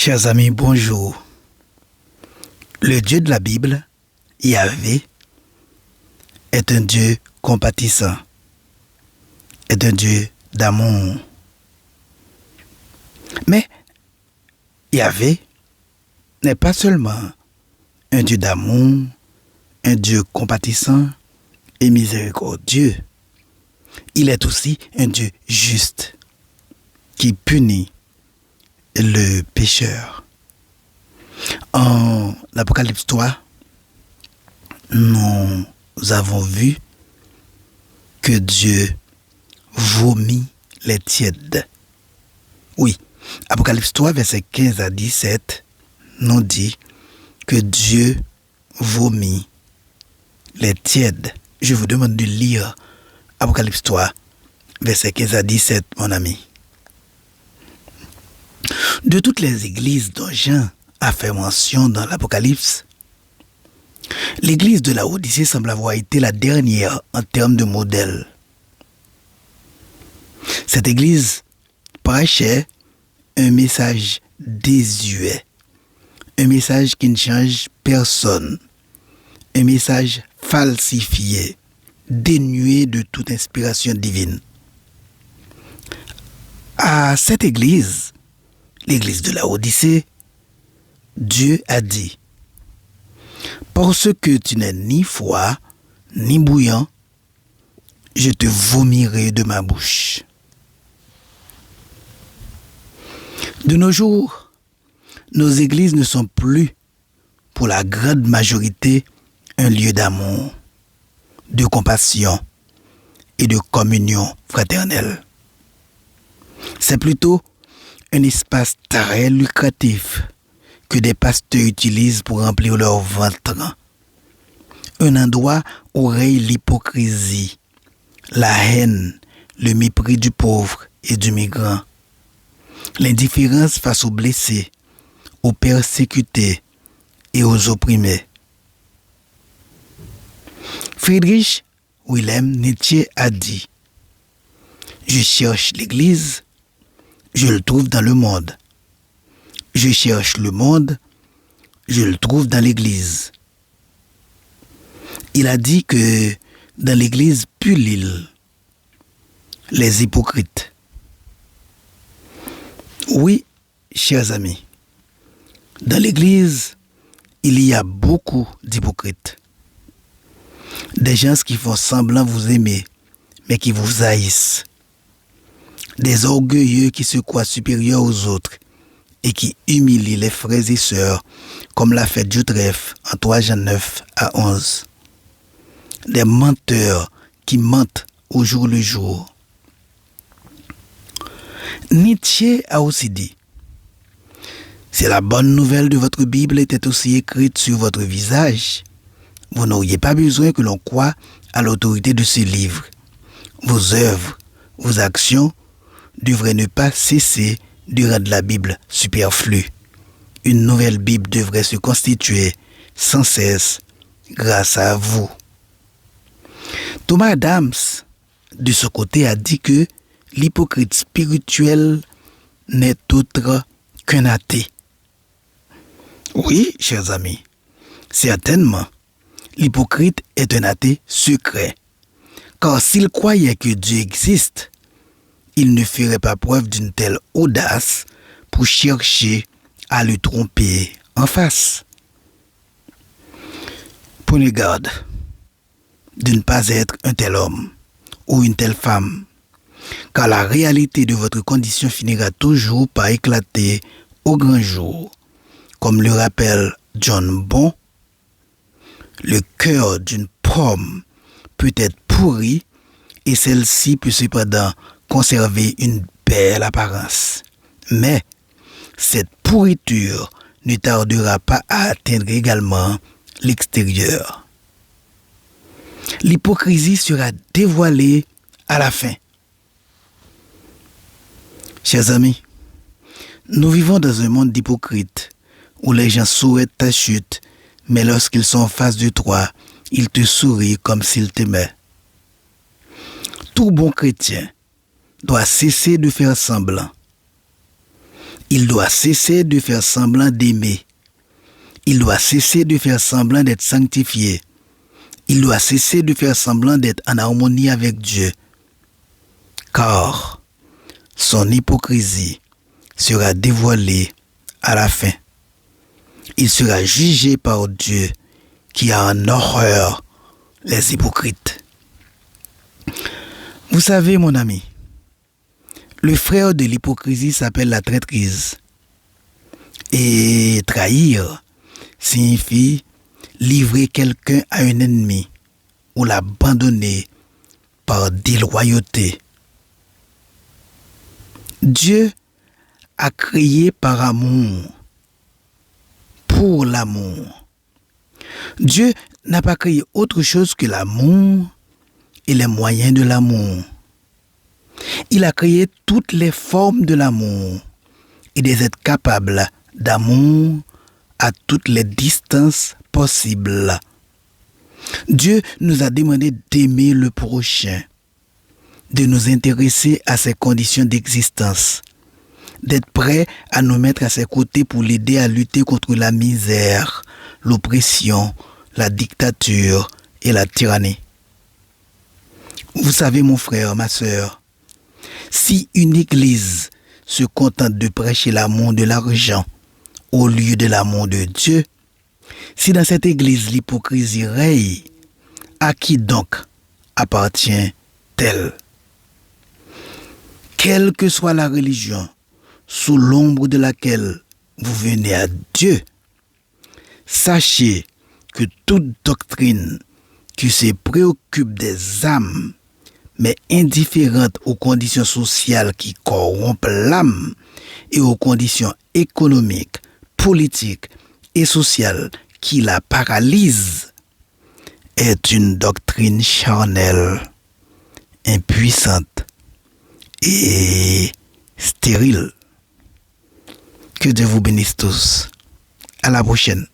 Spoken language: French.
Chers amis, bonjour. Le Dieu de la Bible, Yahvé, est un Dieu compatissant, est un Dieu d'amour. Mais Yahvé n'est pas seulement un Dieu d'amour, un Dieu compatissant et miséricordieux. Il est aussi un Dieu juste qui punit le pécheur. En Apocalypse 3, nous avons vu que Dieu vomit les tièdes. Oui, Apocalypse 3, versets 15 à 17, nous dit que Dieu vomit les tièdes. Je vous demande de lire Apocalypse 3, versets 15 à 17, mon ami. De toutes les églises dont Jean a fait mention dans l'Apocalypse, l'église de Laodicée semble avoir été la dernière en termes de modèle. Cette église prêchait un message désuet, un message qui ne change personne, un message falsifié, dénué de toute inspiration divine. À cette église, l'église de Laodicée, Dieu a dit: parce que tu n'es ni froid, ni bouillant, je te vomirai de ma bouche. De nos jours, nos églises ne sont plus, pour la grande majorité, un lieu d'amour, de compassion et de communion fraternelle. C'est plutôt un espace très lucratif que des pasteurs utilisent pour remplir leur ventre. Un endroit où règne l'hypocrisie, la haine, le mépris du pauvre et du migrant, l'indifférence face aux blessés, aux persécutés et aux opprimés. Friedrich Wilhelm Nietzsche a dit: je cherche l'Église, je le trouve dans le monde. Je cherche le monde, je le trouve dans l'Église. Il a dit que dans l'Église pullulent les hypocrites. Oui, chers amis, dans l'Église, il y a beaucoup d'hypocrites. Des gens qui font semblant vous aimer, mais qui vous haïssent. Des orgueilleux qui se croient supérieurs aux autres et qui humilient les frères et sœurs, comme l'a fait Jotreff en 3 Jean 9 à 11. Des menteurs qui mentent au jour le jour. Nietzsche a aussi dit: si la bonne nouvelle de votre Bible était aussi écrite sur votre visage, vous n'auriez pas besoin que l'on croie à l'autorité de ce livre. Vos œuvres, vos actions devraient ne pas cesser de rendre la Bible superflue. Une nouvelle Bible devrait se constituer sans cesse grâce à vous. Thomas Adams, de ce côté, a dit que l'hypocrite spirituel n'est autre qu'un athée. Oui, chers amis, certainement, l'hypocrite est un athée secret. Car s'il croyait que Dieu existe, il ne ferait pas preuve d'une telle audace pour chercher à le tromper en face. Prenez garde de ne pas être un tel homme ou une telle femme, car la réalité de votre condition finira toujours par éclater au grand jour. Comme le rappelle John Bon, le cœur d'une pomme peut être pourri et celle-ci peut cependant conserver une belle apparence. Mais cette pourriture ne tardera pas à atteindre également l'extérieur. L'hypocrisie sera dévoilée à la fin. Chers amis, nous vivons dans un monde d'hypocrites où les gens souhaitent ta chute, mais lorsqu'ils sont en face de toi, ils te sourient comme s'ils t'aimaient. Tout bon chrétien doit cesser de faire semblant Il doit cesser de faire semblant d'aimer. Il doit cesser de faire semblant d'être sanctifié. Il doit cesser de faire semblant d'être en harmonie avec Dieu. Car son hypocrisie sera dévoilée à la fin. Il sera jugé par Dieu qui a en horreur les hypocrites. Vous savez, mon ami, le frère de l'hypocrisie s'appelle la traîtrise. Et trahir signifie livrer quelqu'un à un ennemi ou l'abandonner par déloyauté. Dieu a créé par amour, pour l'amour. Dieu n'a pas créé autre chose que l'amour et les moyens de l'amour. Il a créé toutes les formes de l'amour et des êtres capables d'amour à toutes les distances possibles. Dieu nous a demandé d'aimer le prochain, de nous intéresser à ses conditions d'existence, d'être prêts à nous mettre à ses côtés pour l'aider à lutter contre la misère, l'oppression, la dictature et la tyrannie. Vous savez, mon frère, ma sœur, si une église se contente de prêcher l'amour de l'argent au lieu de l'amour de Dieu, si dans cette église l'hypocrisie règne, à qui donc appartient-elle? Quelle que soit la religion sous l'ombre de laquelle vous venez à Dieu, sachez que toute doctrine qui se préoccupe des âmes, mais indifférente aux conditions sociales qui corrompent l'âme et aux conditions économiques, politiques et sociales qui la paralysent, est une doctrine charnelle, impuissante et stérile. Que Dieu vous bénisse tous. À la prochaine.